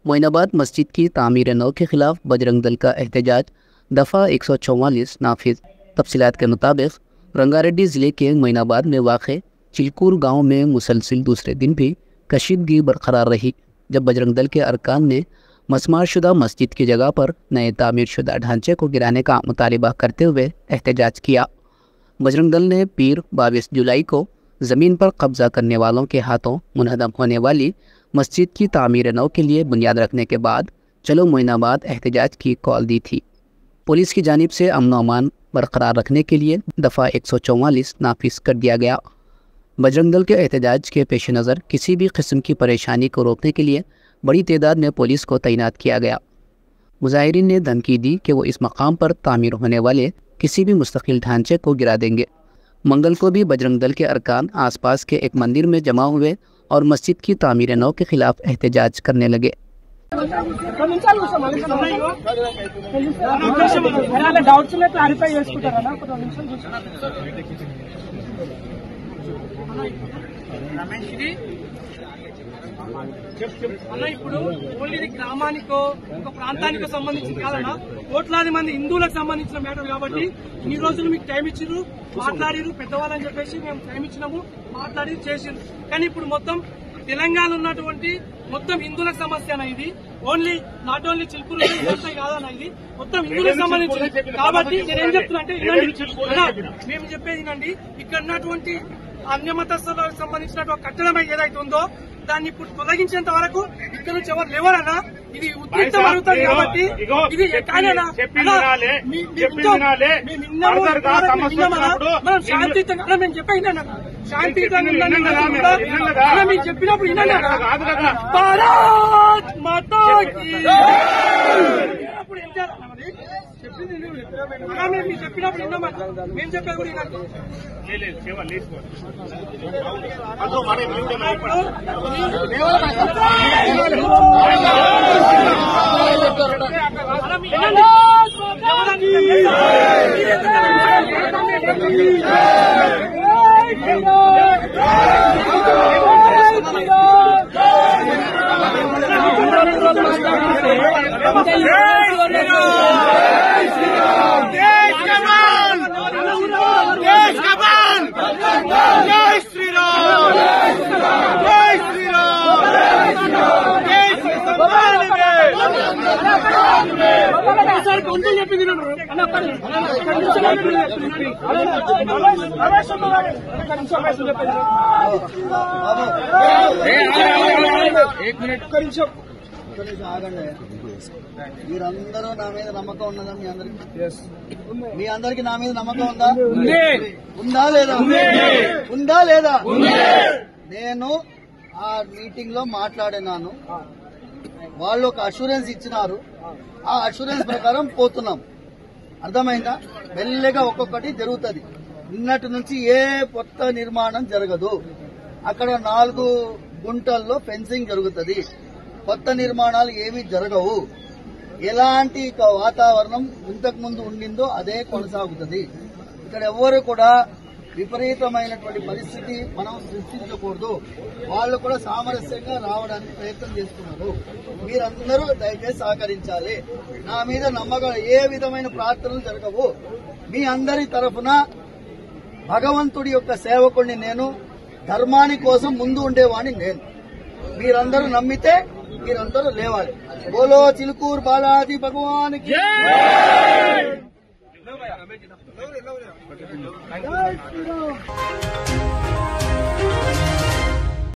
मोइनाबाद मस्जिद की तामीर नौ के खिलाफ बजरंग दल का एहतजाज दफ़ा 144 नाफिज। तफसीलात के मुताबिक रंगारेड्डी ज़िले के मोइनाबाद में वाक़े चिलकूर गांव में मुसलसिल दूसरे दिन भी कशीदगी बरकरार रही, जब बजरंग दल के अरकान ने मसमारशुदा मस्जिद की जगह पर नए तामीरशुदा ढांचे को गिराने का मुतालिबा करते हुए एहतजाज किया। बजरंग दल ने पीर 22 जुलाई को ज़मीन पर कब्ज़ा करने वालों के हाथों मुनहदम होने वाली मस्जिद की तामीर नौ के लिए बुनियाद रखने के बाद चलो मोइनाबाद एहतजाज की कॉल दी थी। पुलिस की जानिब से अमन अमान बरकरार रखने के लिए दफ़ा 144 नाफिज कर दिया गया। बजरंग दल के एहतजाज के पेश नज़र किसी भी किस्म की परेशानी को रोकने के लिए बड़ी तादाद में पुलिस को तैनात किया गया। मुजाहिरीन ने धमकी दी कि वो इस मकाम पर तामीर होने वाले किसी भी मुस्तकिल ढांचे को गिरा देंगे। मंगल को भी बजरंग दल के अरकान आसपास के एक मंदिर में जमा हुए और मस्जिद की तामीर नौ के खिलाफ एहतजाज करने लगे। అన్న ఇప్పుడు ఓన్లీ ఇది గ్రామానికో ఒక ప్రాంతానికో సంబంధించిన కాదన్నా, కోట్లాది మంది హిందువులకు సంబంధించిన మ్యాటర్ కాబట్టి ఈ రోజులు మీకు టైం ఇచ్చిర్రు, మాట్లాడిరు పెద్దవాళ్ళని చెప్పేసి మేము టైం ఇచ్చినాము, మాట్లాడి చేసిరు. కానీ ఇప్పుడు మొత్తం తెలంగాణ ఉన్నటువంటి మొత్తం హిందువులకు సమస్య అన్న ఇది. ఓన్లీ నాట్ ఓన్లీ చిలుకూరు కాదన్న, ఇది మొత్తం హిందువులకు సంబంధించింది. కాబట్టి నేనేం చెప్తున్నా అంటే మేము చెప్పేది వినండి, ఇక్కడ ఉన్నటువంటి అన్యమతస్థులకు సంబంధించినటువంటి కట్టడం ఏదైతే ఉందో దాన్ని ఇప్పుడు తొలగించేంత వరకు ఇక్కడ నుంచి ఎవరు లేవరన్నా. ఇది ఉద్రిక్తం అవుతుంది కాబట్టి ఇది మనం శాంతియుతంగా మేము చెప్పేది శాంతియుతంగా మీకు చెప్పినప్పుడు భారత్ మాతాకి అప్పుడు ఏం చేయాలి చెప్పింది మీరు చెప్పినప్పుడు విన్నామా, మేము చెప్పేది కూడా మీరందరూ నా మీద నమ్మకం ఉన్నదా? మీ అందరికి నా మీద నమ్మకం ఉందా? ఉందా లేదా? ఉందా లేదా? నేను ఆ మీటింగ్ లో మాట్లాడినాను, వాళ్ళు ఒక అష్యూరెన్స్ ఇచ్చినారు, ఆ అష్యూరెన్స్ ప్రకారం పోతున్నాం. అర్థమైందా? మెల్లగా ఒక్కొక్కటి జరుగుతుంది. నిన్నటి నుంచి ఏ కొత్త నిర్మాణం జరగదు. అక్కడ 4 గుంటల్లో ఫెన్సింగ్ జరుగుతుంది. కొత్త నిర్మాణాలు ఏమీ జరగవు. ఎలాంటి వాతావరణం ఇంతకు ముందు ఉండిందో అదే కొనసాగుతుంది. ఇక్కడ ఎవ్వరు కూడా విపరీతమైనటువంటి పరిస్థితి మనం సృష్టించకూడదు. వాళ్ళు కూడా సామరస్యంగా రావడానికి ప్రయత్నం చేస్తున్నారు. మీరందరూ దయచేసి సహకరించాలి. నా మీద నమ్మకం, ఏ విధమైన ప్రార్థనలు జరగవు. మీ అందరి తరఫున భగవంతుడి యొక్క సేవకుడిని నేను, ధర్మాని కోసం ముందు ఉండేవాడిని నేను. మీరందరూ నమ్మితే మీరందరూ లేవాలి. బోలో చిలుకూరు బాలాజీ భగవానికి జై శ్రీరామ్.